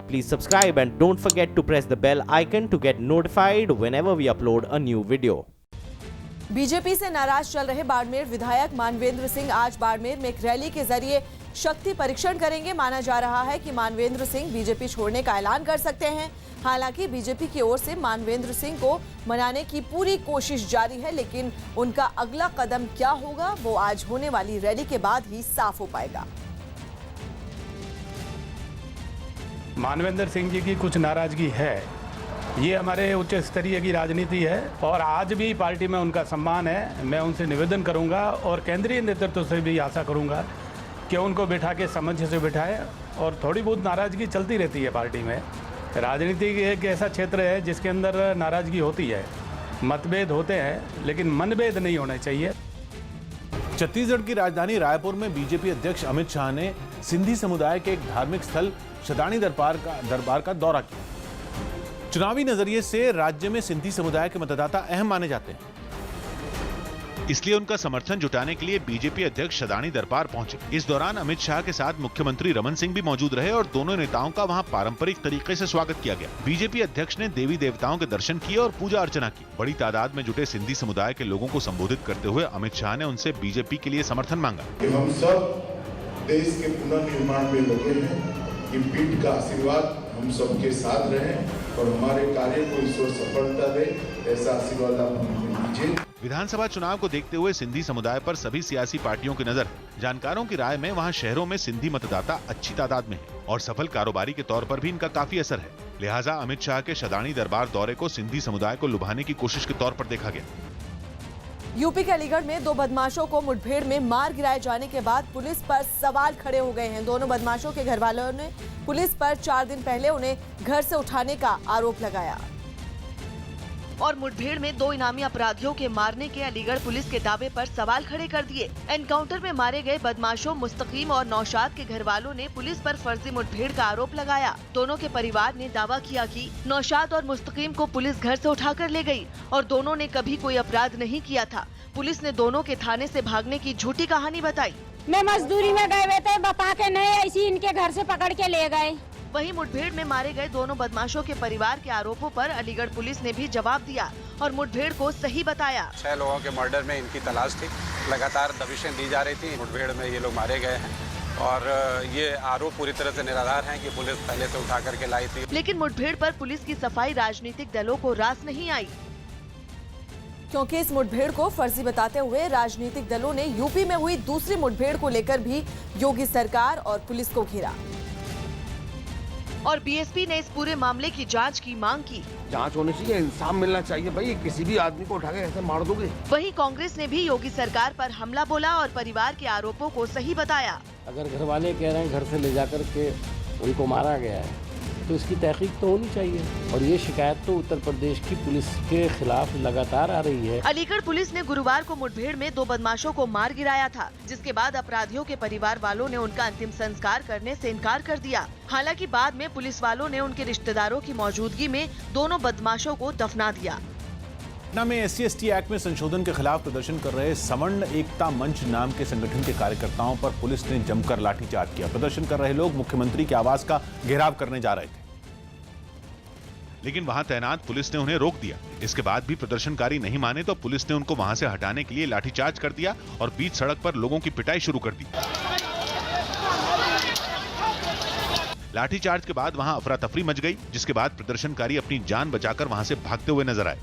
Please subscribe and don't forget to press the bell icon to get notified whenever we upload a new video. BJP से नाराज चल रहे बाड़मेर विधायक मानवेंद्र सिंह आज बाड़मेर में एक रैली के जरिए शक्ति परीक्षण करेंगे। माना जा रहा है कि मानवेंद्र सिंह बीजेपी छोड़ने का ऐलान कर सकते हैं। हालांकि बीजेपी की ओर से मानवेंद्र सिंह को मनाने की पूरी कोशिश जारी है, लेकिन उनका अगला कदम क्या होगा वो आज होने वाली रैली के बाद ही साफ हो पाएगा। मानवेंद्र सिंह जी की कुछ नाराजगी है, ये हमारे उच्च स्तरीय की राजनीति है और आज भी पार्टी में उनका सम्मान है। मैं उनसे निवेदन करूंगा और केंद्रीय नेतृत्व से भी आशा करूंगा कि उनको बिठा के सामंजस्य से बिठाएं। और थोड़ी बहुत नाराजगी चलती रहती है पार्टी में। राजनीति एक ऐसा क्षेत्र है जिसके अंदर नाराजगी होती है, मतभेद होते हैं, लेकिन मनभेद नहीं होना चाहिए। छत्तीसगढ़ की राजधानी रायपुर में बीजेपी अध्यक्ष अमित शाह ने सिंधी समुदाय के एक धार्मिक स्थल शदानी दरबार का दौरा किया। चुनावी नजरिए से राज्य में सिंधी समुदाय के मतदाता अहम माने जाते हैं, इसलिए उनका समर्थन जुटाने के लिए बीजेपी अध्यक्ष शदानी दरबार पहुंचे। इस दौरान अमित शाह के साथ मुख्यमंत्री रमन सिंह भी मौजूद रहे और दोनों नेताओं का वहां पारंपरिक तरीके से स्वागत किया गया। बीजेपी अध्यक्ष ने देवी देवताओं के दर्शन किए और पूजा अर्चना की। बड़ी तादाद में जुटे सिंधी समुदाय के लोगों को संबोधित करते हुए अमित शाह ने उनसे बीजेपी के लिए समर्थन मांगा। हम सब देश के पुनर्निर्माण में लगे हैं कि पीठ का आशीर्वाद हम सबके साथ रहे और हमारे कार्य को ईश्वर सफलता दे, ऐसा आशीर्वाद आप हमें दीजिए। विधानसभा चुनाव को देखते हुए सिंधी समुदाय पर सभी सियासी पार्टियों की नजर। जानकारों की राय में वहां शहरों में सिंधी मतदाता अच्छी तादाद में है और सफल कारोबारी के तौर पर भी इनका काफी असर है। लिहाजा अमित शाह के शदानी दरबार दौरे को सिंधी समुदाय को लुभाने की कोशिश के तौर पर देखा गया। यूपी के अलीगढ़ में दो बदमाशों को मुठभेड़ में मार गिराए जाने के बाद पुलिस पर सवाल खड़े हो गए हैं। दोनों बदमाशों के घर वालों ने पुलिस पर 4 दिन पहले उन्हें घर से उठाने का आरोप लगाया और मुठभेड़ में 2 इनामी अपराधियों के मारने के अलीगढ़ पुलिस के दावे पर सवाल खड़े कर दिए। एनकाउंटर में मारे गए बदमाशों मुस्तकीम और नौशाद के घर वालों ने पुलिस पर फर्जी मुठभेड़ का आरोप लगाया। दोनों के परिवार ने दावा किया कि नौशाद और मुस्तकीम को पुलिस घर से उठाकर ले गई और दोनों ने कभी कोई अपराध नहीं किया था। पुलिस ने दोनों के थाने से भागने की झूठी कहानी बताई। मैं मजदूरी में गए हुए थे, बता के नहीं ऐसी इनके घर से पकड़ के ले गए। वहीं मुठभेड़ में मारे गए दोनों बदमाशों के परिवार के आरोपों पर अलीगढ़ पुलिस ने भी जवाब दिया और मुठभेड़ को सही बताया। 6 लोगों के मर्डर में इनकी तलाश थी, लगातार दबिशें दी जा रही थी। मुठभेड़ में ये लोग मारे गए हैं और ये आरोप पूरी तरह से निराधार हैं कि पुलिस पहले से उठा करके लाई थी। लेकिन मुठभेड़ पर पुलिस की सफाई राजनीतिक दलों को रास नहीं आई, क्योंकि इस मुठभेड़ को फर्जी बताते हुए राजनीतिक दलों ने यूपी में हुई दूसरी मुठभेड़ को लेकर भी योगी सरकार और पुलिस को घेरा और बीएसपी ने इस पूरे मामले की जांच की मांग की। जांच होनी चाहिए, इंसाफ मिलना चाहिए। भाई किसी भी आदमी को उठा के ऐसे मार दोगे। वहीं कांग्रेस ने भी योगी सरकार पर हमला बोला और परिवार के आरोपों को सही बताया। अगर घर वाले कह रहे हैं घर से ले जाकर के उनको मारा गया है तो इसकी तहकीक तो होनी चाहिए और ये शिकायत तो उत्तर प्रदेश की पुलिस के खिलाफ लगातार आ रही है। अलीगढ़ पुलिस ने गुरुवार को मुठभेड़ में 2 बदमाशों को मार गिराया था, जिसके बाद अपराधियों के परिवार वालों ने उनका अंतिम संस्कार करने से इनकार कर दिया। हालांकि बाद में पुलिस वालों ने उनके रिश्तेदारों की मौजूदगी में दोनों बदमाशों को दफना दिया। पटना में SC/ST एक्ट में संशोधन के खिलाफ प्रदर्शन कर रहे सवर्ण एकता मंच नाम के संगठन के कार्यकर्ताओं पर पुलिस ने जमकर लाठीचार्ज किया। प्रदर्शन कर रहे लोग मुख्यमंत्री के आवास का घेराव करने जा रहे थे, लेकिन वहां तैनात पुलिस ने उन्हें रोक दिया। इसके बाद भी प्रदर्शनकारी नहीं माने तो पुलिस ने उनको वहां से हटाने के लिए लाठीचार्ज कर दिया और बीच सड़क पर लोगों की पिटाई शुरू कर दी। लाठीचार्ज के बाद वहां अफरा तफरी मच गई, जिसके बाद प्रदर्शनकारी अपनी जान बचाकर वहां से भागते हुए नजर आए।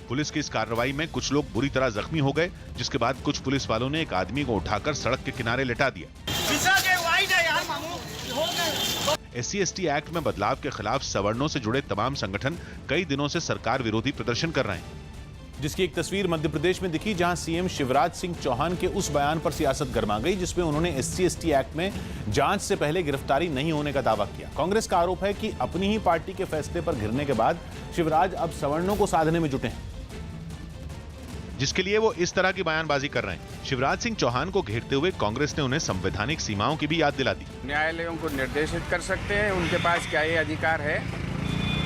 पुलिस की इस कार्रवाई में कुछ लोग बुरी तरह जख्मी हो गए, जिसके बाद कुछ पुलिस वालों ने एक आदमी को उठाकर सड़क के किनारे लेटा दिया। SC/ST एक्ट में बदलाव के खिलाफ सवर्णों से जुड़े तमाम संगठन कई दिनों से सरकार विरोधी प्रदर्शन कर रहे हैं, जिसकी एक तस्वीर मध्य प्रदेश में दिखी जहां सीएम शिवराज सिंह चौहान के उस बयान पर सियासत गर्मा गई जिसमें उन्होंने SC/ST एक्ट में जांच से पहले गिरफ्तारी नहीं होने का दावा किया। कांग्रेस का आरोप है कि अपनी ही पार्टी के फैसले पर घिरने के बाद शिवराज अब सवर्णों को साधने में जुटे हैं, जिसके लिए वो इस तरह की बयानबाजी कर रहे हैं। शिवराज सिंह चौहान को घेरते हुए कांग्रेस ने उन्हें संवैधानिक सीमाओं की भी याद दिला दी। न्यायालयों को निर्देशित कर सकते हैं, उनके पास क्या ये अधिकार है,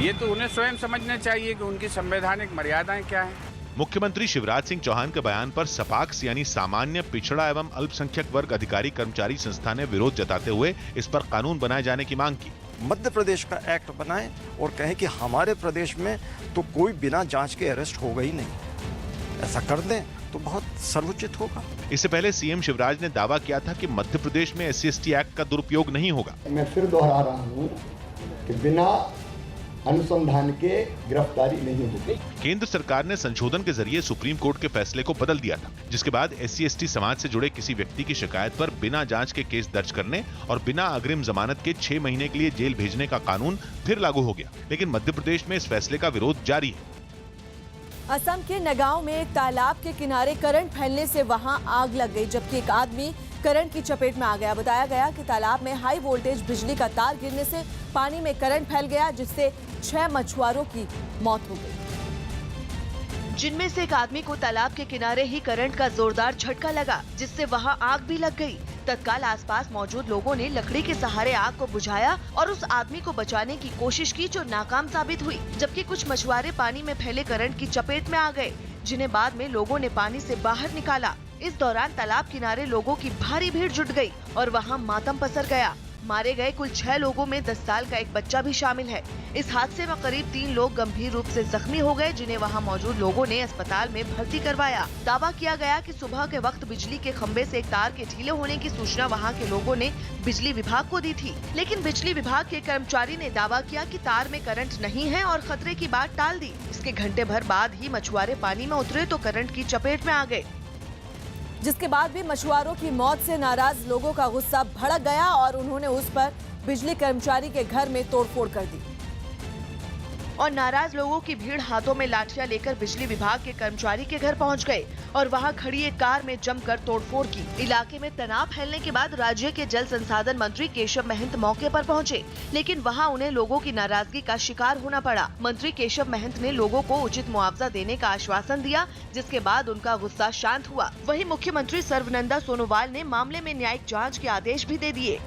ये तो उन्हें स्वयं समझना चाहिए कि उनकी संवैधानिक मर्यादाएं क्या हैं। मुख्यमंत्री शिवराज सिंह चौहान के बयान पर सपाक्स यानी सामान्य पिछड़ा एवं अल्पसंख्यक वर्ग अधिकारी कर्मचारी संस्था ने विरोध जताते हुए इस पर कानून बनाए जाने की मांग की। मध्य प्रदेश का एक्ट बनाएं और कहें कि हमारे प्रदेश में तो कोई बिना जांच के अरेस्ट होगा ही नहीं। ऐसा कर दें तो बहुत सर्वोचित होगा। इससे पहले सीएम शिवराज ने दावा किया था कि मध्य प्रदेश में SC/ST एक्ट का दुरुपयोग नहीं होगा। मैं फिर दोहरा रहा हूं कि बिना अनुसंधान के गिरफ्तारी नहीं होगी। केंद्र सरकार ने संशोधन के जरिए सुप्रीम कोर्ट के फैसले को बदल दिया था, जिसके बाद SC/ST समाज से जुड़े किसी व्यक्ति की शिकायत पर बिना जांच के केस दर्ज करने और बिना अग्रिम जमानत के 6 महीने के लिए जेल भेजने का कानून फिर लागू हो गया। लेकिन मध्य प्रदेश में इस फैसले का विरोध जारी है। असम के नगांव में एक तालाब के किनारे करंट फैलने से वहां आग लग गई, जबकि एक आदमी करंट की चपेट में आ गया। बताया गया कि तालाब में हाई वोल्टेज बिजली का तार गिरने से पानी में करंट फैल गया, जिससे 6 मछुआरों की मौत हो गई, जिनमें से एक आदमी को तालाब के किनारे ही करंट का जोरदार झटका लगा, जिससे वहां आग भी लग गई। तत्काल आसपास मौजूद लोगों ने लकड़ी के सहारे आग को बुझाया और उस आदमी को बचाने की कोशिश की, जो नाकाम साबित हुई। जबकि कुछ मछुआरे पानी में फैले करंट की चपेट में आ गए, जिन्हें बाद में लोगों ने पानी से बाहर निकाला। इस दौरान तालाब किनारे लोगों की भारी भीड़ जुट गई और वहां मातम पसर गया। मारे गए कुल 6 लोगों में 10 साल का एक बच्चा भी शामिल है। इस हादसे में करीब 3 लोग गंभीर रूप से जख्मी हो गए, जिन्हें वहां मौजूद लोगों ने अस्पताल में भर्ती करवाया। दावा किया गया कि सुबह के वक्त बिजली के खंभे से एक तार के ढीले होने की सूचना वहां के लोगों ने बिजली विभाग को दी थी, लेकिन बिजली विभाग के कर्मचारी ने दावा किया कि तार में करंट नहीं है और खतरे की बात टाल दी। इसके घंटे भर बाद ही मछुआरे पानी में उतरे तो करंट की चपेट में आ गए, जिसके बाद भी मछुआरों की मौत से नाराज लोगों का गुस्सा भड़क गया और उन्होंने उस पर बिजली कर्मचारी के घर में तोड़फोड़ कर दी। और नाराज लोगों की भीड़ हाथों में लाठियां लेकर बिजली विभाग के कर्मचारी के घर पहुंच गए और वहां खड़ी एक कार में जमकर तोड़फोड़ की। इलाके में तनाव फैलने के बाद राज्य के जल संसाधन मंत्री केशव महंत मौके पर पहुंचे, लेकिन वहां उन्हें लोगों की नाराजगी का शिकार होना पड़ा। मंत्री केशव महंत ने लोगों को उचित मुआवजा देने का आश्वासन दिया, जिसके बाद उनका गुस्सा शांत हुआ। वहीं मुख्यमंत्री सर्बानंद सोनोवाल ने मामले में न्यायिक जाँच के आदेश भी दे दिए।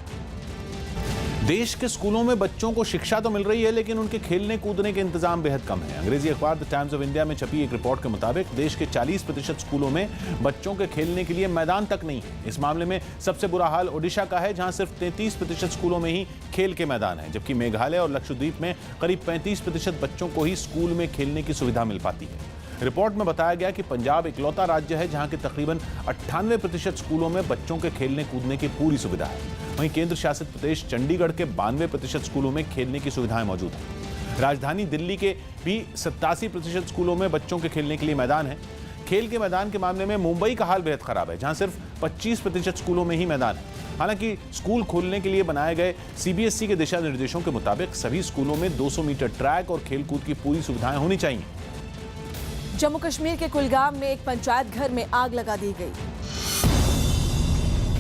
देश के स्कूलों में बच्चों को शिक्षा तो मिल रही है, लेकिन उनके खेलने कूदने के इंतजाम बेहद कम है। अंग्रेजी अखबार द टाइम्स ऑफ इंडिया में छपी एक रिपोर्ट के मुताबिक देश के 40% स्कूलों में बच्चों के खेलने के लिए मैदान तक नहीं है। इस मामले में सबसे बुरा हाल ओडिशा का है, जहां सिर्फ 33% स्कूलों में ही खेल के मैदान है, जबकि मेघालय और लक्षद्वीप में करीब 35% बच्चों को ही स्कूल में खेलने की सुविधा मिल पाती है। रिपोर्ट में बताया गया कि पंजाब इकलौता राज्य है जहां के तकरीबन 98% स्कूलों में बच्चों के खेलने कूदने की पूरी सुविधा है। वहीं केंद्र शासित प्रदेश चंडीगढ़ के 92% स्कूलों में खेलने की सुविधाएं मौजूद हैं। राजधानी दिल्ली के भी 87% स्कूलों में बच्चों के खेलने के लिए मैदान है। खेल के मैदान के मामले में मुंबई का हाल बेहद खराब है, जहां सिर्फ 25% स्कूलों में ही मैदान है। हालांकि स्कूल खोलने के लिए बनाए गए CBSE के दिशा निर्देशों के मुताबिक सभी स्कूलों में 200 मीटर ट्रैक और खेलकूद की पूरी सुविधाएं होनी चाहिए। जम्मू कश्मीर के कुलगाम में एक पंचायत घर में आग लगा दी गई।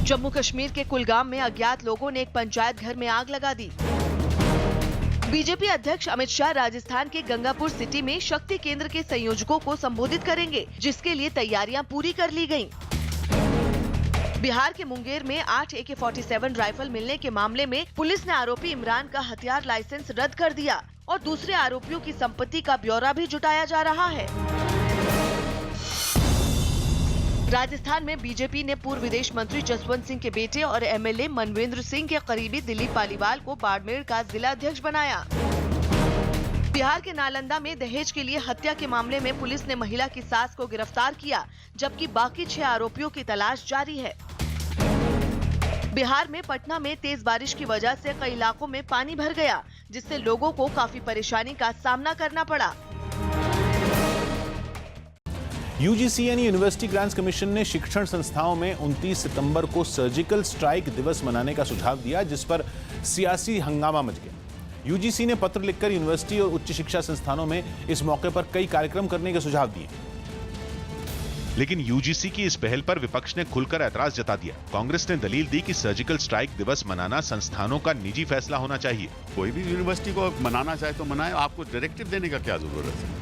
जम्मू कश्मीर के कुलगाम में अज्ञात लोगों ने एक पंचायत घर में आग लगा दी। बीजेपी अध्यक्ष अमित शाह राजस्थान के गंगापुर सिटी में शक्ति केंद्र के संयोजकों को संबोधित करेंगे, जिसके लिए तैयारियां पूरी कर ली गयी। बिहार के मुंगेर में 8 AK-47 राइफल मिलने के मामले में पुलिस ने आरोपी इमरान का हथियार लाइसेंस रद्द कर दिया और दूसरे आरोपियों की संपत्ति का ब्यौरा भी जुटाया जा रहा है। राजस्थान में बीजेपी ने पूर्व विदेश मंत्री जसवंत सिंह के बेटे और MLA मनवेंद्र सिंह के करीबी दिलीप पालीवाल को बाड़मेर का जिला अध्यक्ष बनाया। बिहार के नालंदा में दहेज के लिए हत्या के मामले में पुलिस ने महिला की सास को गिरफ्तार किया, जबकि बाकी 6 आरोपियों की तलाश जारी है। बिहार में पटना में तेज बारिश की वजह से कई इलाकों में पानी भर गया, जिससे लोगों को काफी परेशानी का सामना करना पड़ा। UGC यानी यूनिवर्सिटी ग्रांट्स कमीशन ने शिक्षण संस्थाओं में 29 सितंबर को सर्जिकल स्ट्राइक दिवस मनाने का सुझाव दिया, जिस पर सियासी हंगामा मच गया। UGC ने पत्र लिखकर यूनिवर्सिटी और उच्च शिक्षा संस्थानों में इस मौके पर कई कार्यक्रम करने के सुझाव दिए, लेकिन UGC की इस पहल पर विपक्ष ने खुलकर ऐतराज जता दिया। कांग्रेस ने दलील दी कि सर्जिकल स्ट्राइक दिवस मनाना संस्थानों का निजी फैसला होना चाहिए। कोई भी यूनिवर्सिटी को मनाना चाहे तो मनाए, आपको डायरेक्टिव देने का क्या जरूरत है।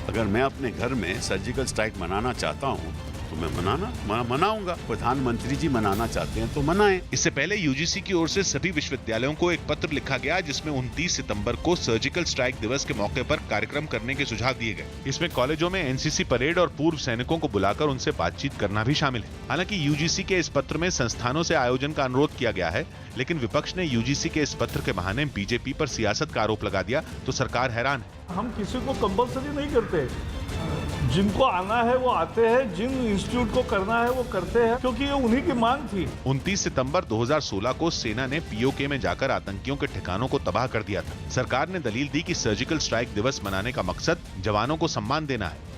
अगर मैं अपने घर में सर्जिकल स्ट्राइक मनाना चाहता हूं तो मैं मनाऊंगा। प्रधानमंत्री जी मनाना चाहते हैं तो मनाएं। इससे पहले यूजीसी की ओर से सभी विश्वविद्यालयों को एक पत्र लिखा गया जिसमें 29 सितंबर को सर्जिकल स्ट्राइक दिवस के मौके पर कार्यक्रम करने के सुझाव दिए गए। इसमें कॉलेजों में एनसीसी परेड और पूर्व सैनिकों को बुलाकर उनसे बातचीत करना भी शामिल है। हालांकि यूजीसी के इस पत्र में संस्थानों से आयोजन का अनुरोध किया गया है, लेकिन विपक्ष ने यूजीसी के इस पत्र के बहाने बीजेपी पर सियासत का आरोप लगा दिया तो सरकार हैरान है। हम किसी को कंपल्सरी नहीं करते, जिनको आना है वो आते हैं, जिन इंस्टीट्यूट को करना है वो करते हैं, क्योंकि ये उन्हीं की मांग थी। 29 सितंबर 2016 को सेना ने पीओके में जाकर आतंकियों के ठिकानों को तबाह कर दिया था। सरकार ने दलील दी कि सर्जिकल स्ट्राइक दिवस मनाने का मकसद जवानों को सम्मान देना है।